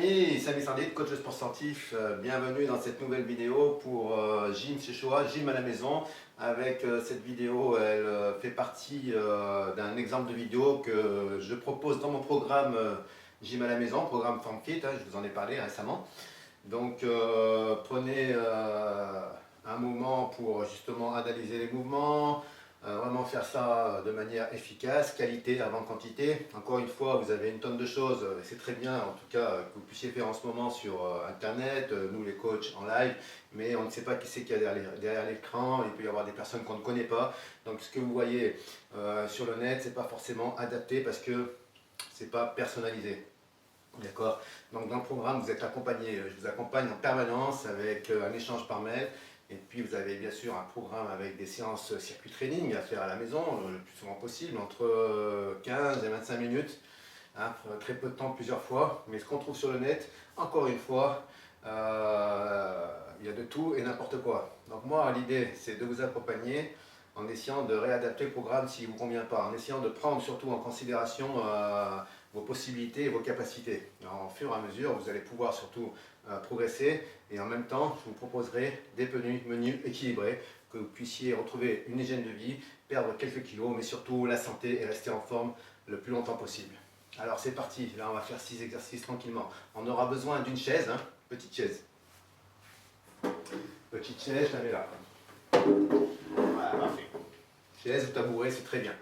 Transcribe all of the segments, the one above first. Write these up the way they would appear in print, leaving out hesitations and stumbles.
Hey, Samy Sandit, coach de sport sportif, bienvenue dans cette nouvelle vidéo pour Gym chez Shoah, Gym à la maison. Avec cette vidéo, elle fait partie d'un exemple de vidéo que je propose dans mon programme Gym à la maison, programme FormFit, je vous en ai parlé récemment. Donc prenez un moment pour justement analyser les mouvements, vraiment faire ça de manière efficace, qualité avant quantité. Encore une fois, vous avez une tonne de choses, c'est très bien en tout cas que vous puissiez faire en ce moment sur internet, nous les coachs en live, mais on ne sait pas qui c'est qu'il y a derrière l'écran, il peut y avoir des personnes qu'on ne connaît pas. Donc ce que vous voyez sur le net, c'est pas forcément adapté parce que c'est pas personnalisé. D'accord. Donc dans le programme, vous êtes accompagné, je vous accompagne en permanence avec un échange par mail. Et puis vous avez bien sûr un programme avec des séances circuit training à faire à la maison, le plus souvent possible, entre 15 et 25 minutes. Hein, très peu de temps, plusieurs fois. Mais ce qu'on trouve sur le net, encore une fois, il y a de tout et n'importe quoi. Donc moi, l'idée, c'est de vous accompagner en essayant de réadapter le programme s'il ne vous convient pas, en essayant de prendre surtout en considération vos possibilités et vos capacités. Alors, au fur et à mesure, vous allez pouvoir surtout progresser et en même temps, je vous proposerai des menus équilibrés, que vous puissiez retrouver une hygiène de vie, perdre quelques kilos, mais surtout la santé et rester en forme le plus longtemps possible. Alors c'est parti, là on va faire 6 exercices tranquillement. On aura besoin d'une chaise, hein, petite chaise. Petite chaise, je la mets là. Voilà, parfait. Chaise ou tabouret, c'est très bien.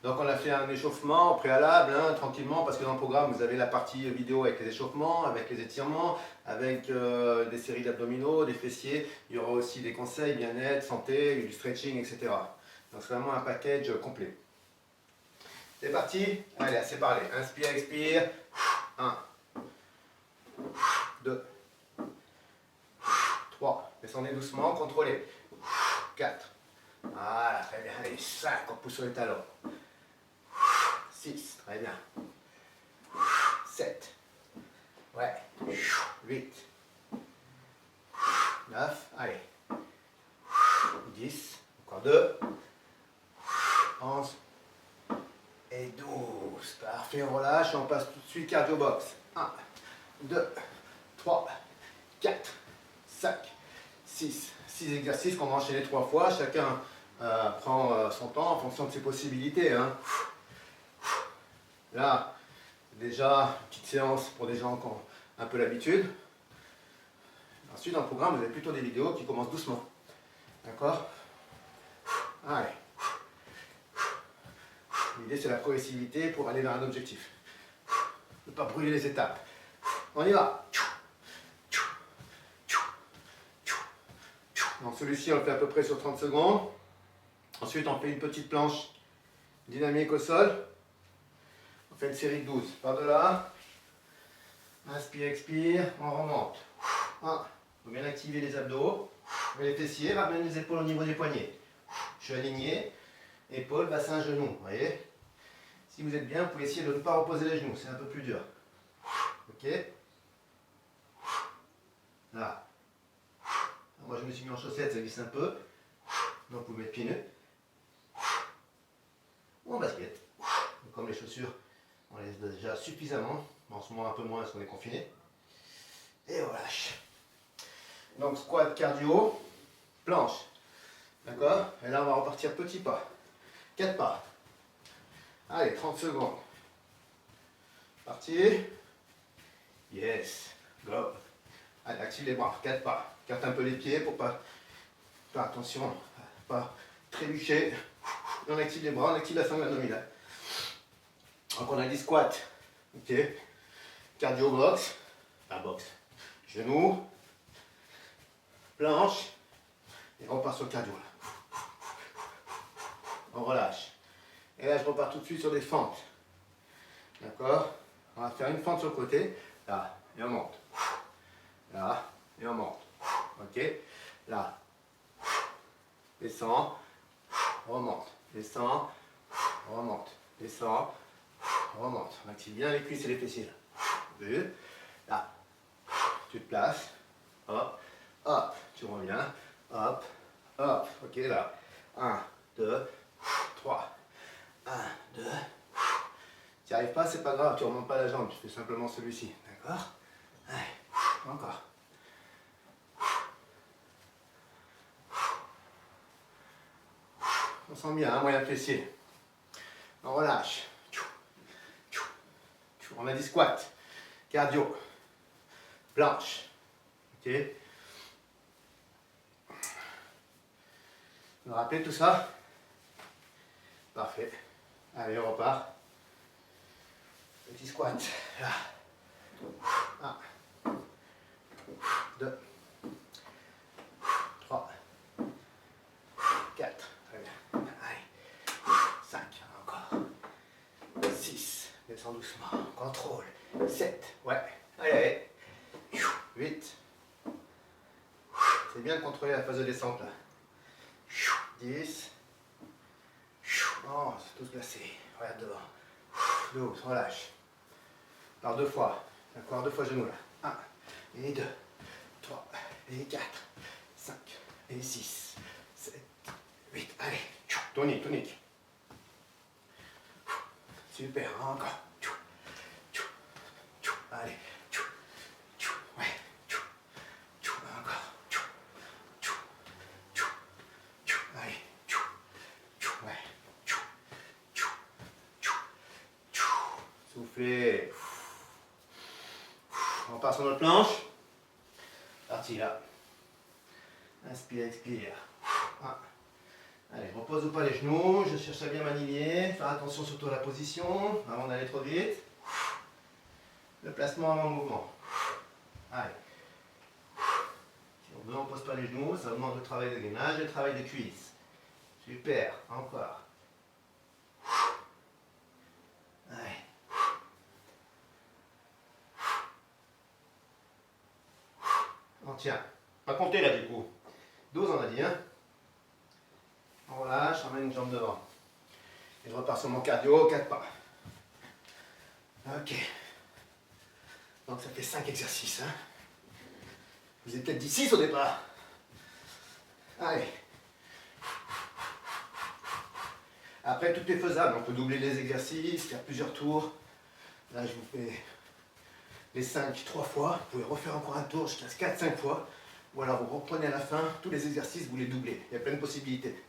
Donc on a fait un échauffement au préalable, hein, tranquillement, parce que dans le programme, vous avez la partie vidéo avec les échauffements, avec les étirements, avec des séries d'abdominaux, des fessiers. Il y aura aussi des conseils bien-être, santé, du stretching, etc. Donc c'est vraiment un package complet. C'est parti. Allez, assez parlé. Inspire, expire. 1, 2, 3. Descendez doucement, contrôlez. 4. Voilà, très bien. Allez, 5. On pousse sur les talons. 6. Très bien. 7. Ouais. 8. 9. Allez. 10. Encore 2. 11. Et 12. Parfait, on relâche et on passe tout de suite cardio box. 1, 2, 3, 4, 5, 6. 6 exercices qu'on va enchaîner 3 fois. Chacun prend son temps en fonction de ses possibilités. Hein. Là, déjà, petite séance pour des gens qui ont un peu l'habitude. Ensuite, dans le programme, vous avez plutôt des vidéos qui commencent doucement. D'accord? Allez. L'idée, c'est la progressivité pour aller vers un objectif. Ne pas brûler les étapes. On y va. Donc celui-ci, on le fait à peu près sur 30 secondes. Ensuite, on fait une petite planche dynamique au sol. On fait une série de 12. Par de là. Inspire, expire. On remonte. 1. Il faut bien activer les abdos. Les fessiers. Ramène les épaules au niveau des poignets. Je suis aligné. Épaules, bassin, genoux. Vous voyez? Si vous êtes bien, vous pouvez essayer de ne pas reposer les genoux. C'est un peu plus dur. Ok? Là. Moi, je me suis mis en chaussettes, ça glisse un peu. Donc, vous mettez pieds nus. Ou en basket. Comme les chaussures, on les laisse déjà suffisamment. En ce moment, un peu moins parce qu'on est confiné. Et on relâche. Donc, squat cardio, planche. D'accord? Et là, on va repartir petit pas. 4 pas. Allez, 30 secondes. Parti. Yes. Go. Allez, active les bras. 4 pas. Carte un peu les pieds pour pas. Faire attention, pas trébucher. On active les bras, on active la sangle abdominale. Donc on a dit squat. Ok. Cardio box. La box. Genou. Planche. Et on repart sur le cardio. On relâche. Et là je repars tout de suite sur des fentes. D'accord? On va faire une fente sur le côté. Là. Et on monte. Là. Et on monte. Ok? Là. Descend. Remonte. Descend. Remonte. Descend. Remonte. On active bien les cuisses et les fessiers. Vu? Là. Tu te places. Hop. Hop. Tu reviens. Hop. Hop. Ok, là. 1, 2, 3. 1, 2. Tu n'y arrives pas, c'est pas grave. Tu ne remontes pas la jambe. Tu fais simplement celui-ci. D'accord? On sent bien, hein, moyen fessier. On relâche. On a dit squat, cardio, planche. Ok. Vous vous rappelez tout ça? Parfait. Allez, on repart. Petit squat. Là. 1, 2, 3, 4. Très bien. Allez. 5. Encore. 6. Descends doucement. Contrôle. 7. Ouais. Allez, allez. 8. C'est bien de contrôler la phase de descente là. 10. 11. Tous placés. Regarde devant. 12. Relâche. Par 2 fois. D'accord, 2 fois genou là. 1 et 2. 3 et 4. 5 et 6. 7. 8. Allez. Tonique, tonique. Super. Encore. Allez. Ouais. Encore. Allez. Ouais. Soufflez. On repart sur notre planche. Parti là. Inspire, expire. Allez, repose pas les genoux. Je cherche à bien m'aligner. Faire attention surtout à la position avant d'aller trop vite. Le placement avant le mouvement. Allez. Si on veut, on ne pose pas les genoux. Ça demande le travail de gainage et le travail des cuisses. Super. Encore. Allez. On tient. On va compter là du coup. 12 on a dit, hein. On relâche, on ramène une jambe devant. Et je repars sur mon cardio, 4 pas. Ok. Donc ça fait 5 exercices, hein. Vous avez peut-être dit 6 au départ. Allez. Après, tout est faisable. On peut doubler les exercices, faire plusieurs tours. Là, je vous fais les 5 3 fois. Vous pouvez refaire encore un tour jusqu'à 4-5 fois. Ou alors vous reprenez à la fin, tous les exercices, vous les doublez. Il y a plein de possibilités.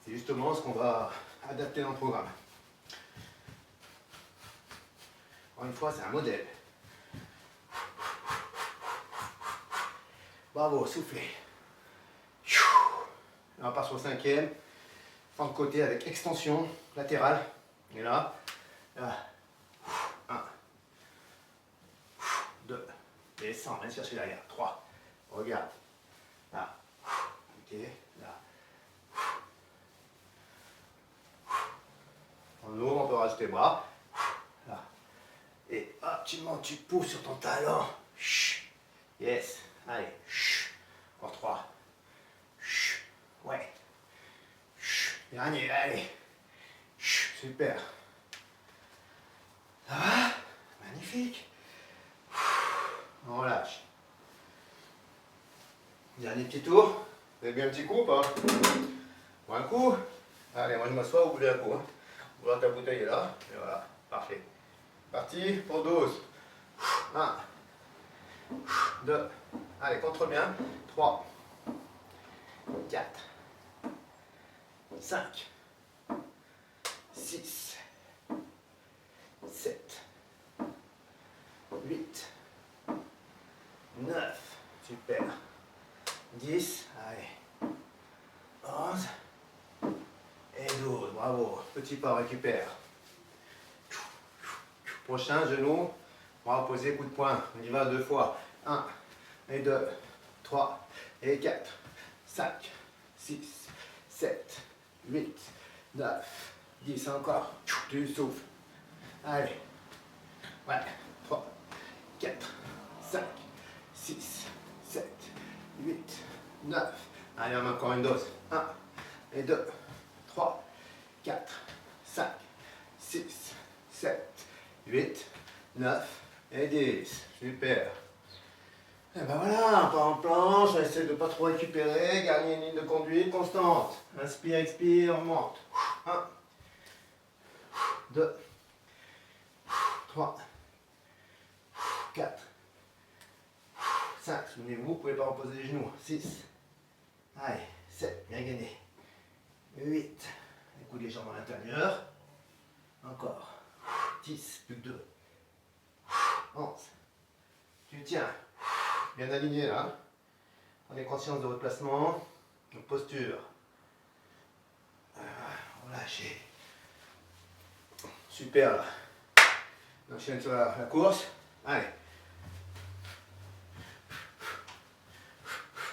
C'est justement ce qu'on va adapter dans le programme. Encore une fois, c'est un modèle. Bravo, soufflez. On part sur le 5e. Fente côté avec extension latérale. Et là, 1, 2, descends, viens chercher derrière. 3, regarde. Là, ok, là. On ouvre, on peut rajouter les bras. Là. Et hop, tu montes, tu pousses sur ton talon. Yes, allez. Encore 3. Ouais. Dernier, allez. Super. Ça va? Magnifique. On relâche. Dernier petit tour. Vous avez bien un petit coup ou pas? Ou un coup? Allez, moi je m'assois, vous voulez un coup. Hein. Ouvre ta bouteille est là. Et voilà, parfait. Parti pour 12. 1. 2. Allez, contrôle bien. 3. 4. 5. 6. 7. 8. 9. Super. 10. Allez. 11. Et 12. Bravo. Petit pas, récupère. Prochain genou. On va poser coup de poing. On y va 2 fois. 1 et 2. 3 et 4. 5. 6. 7. 8. 9. 10. Encore. Tu souffles. Allez. Ouais. 3. 4. 5. 6. 7. 8. 9. Allez, on a encore une dose. 1 et 2. 3. 4. 5. 6. 7. 8. 9. Et 10. Super. Et ben voilà, pas en planche, on essaie de ne pas trop récupérer, garder une ligne de conduite constante. Inspire, expire, on monte. 1, 2, 3, 4, 5. Souvenez-vous, vous ne pouvez pas reposer les genoux. 6. Allez, 7, bien gagné. 8. Les coudes les jambes à l'intérieur. Encore. 10, plus que 2. 11. Tu tiens. Bien aligné là. Prenez conscience de votre placement. Donc, posture. Relâchez. Super là. On enchaîne sur la course. Allez.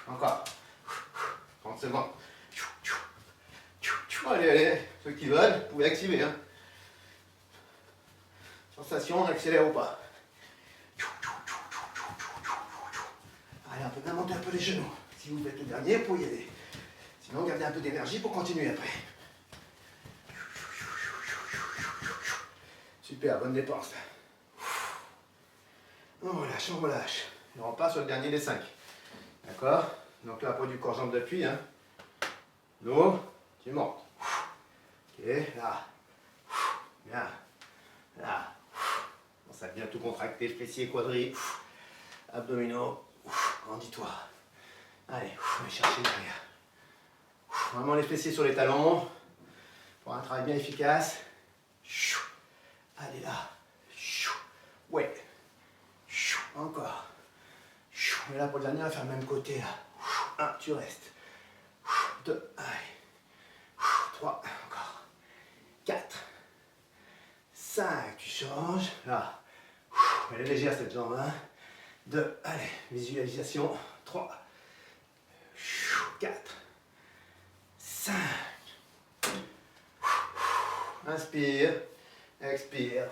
Encore. 30 secondes. Allez, allez. Ceux qui veulent, vous pouvez activer. Hein. Sensation, on accélère ou pas. Allez, on peut même monter un peu les genoux. Si vous faites le dernier, vous pouvez y aller. Sinon, gardez un peu d'énergie pour continuer après. Super, bonne dépense. On relâche, on relâche. Et on repart sur le dernier des 5. D'accord? Donc là, poids du corps, jambes d'appui. Hein. Dos, tu montes. Ok, là. Bien. Là. Bon, ça vient tout contracter, fessiers, quadris. Abdominaux. Grandis-toi. Allez, on va chercher derrière. Vraiment les fessiers sur les talons. Pour un travail bien efficace. Allez là. Ouais. Encore. Et là pour le dernier, on va faire le même côté là. 1, tu restes. 2, allez. 3, encore. 4. 5, tu changes. Là. Elle est légère cette jambe. 2, allez. Visualisation. 3. 4. 5. Inspire. Expire.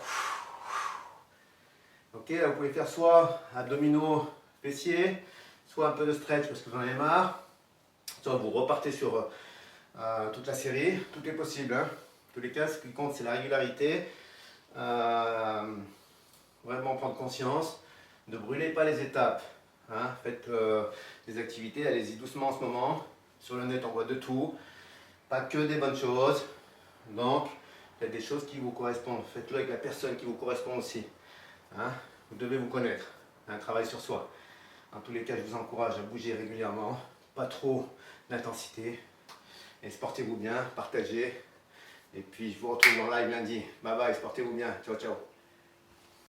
Ok, là vous pouvez faire soit abdominaux, fessiers, soit un peu de stretch parce que vous en avez marre. Soit vous repartez sur toute la série. Tout est possible. Hein. En tous les cas, ce qui compte, c'est la régularité. Vraiment prendre conscience. Ne brûlez pas les étapes. Hein. Faites des activités, allez-y doucement en ce moment. Sur le net, on voit de tout. Pas que des bonnes choses. Donc, faites des choses qui vous correspondent. Faites-le avec la personne qui vous correspond aussi. Hein. Vous devez vous connaître. Un travail sur soi. En tous les cas, je vous encourage à bouger régulièrement. Pas trop d'intensité. Et sportez-vous bien, partagez. Et puis, je vous retrouve en live lundi. Bye bye, sportez-vous bien. Ciao, ciao.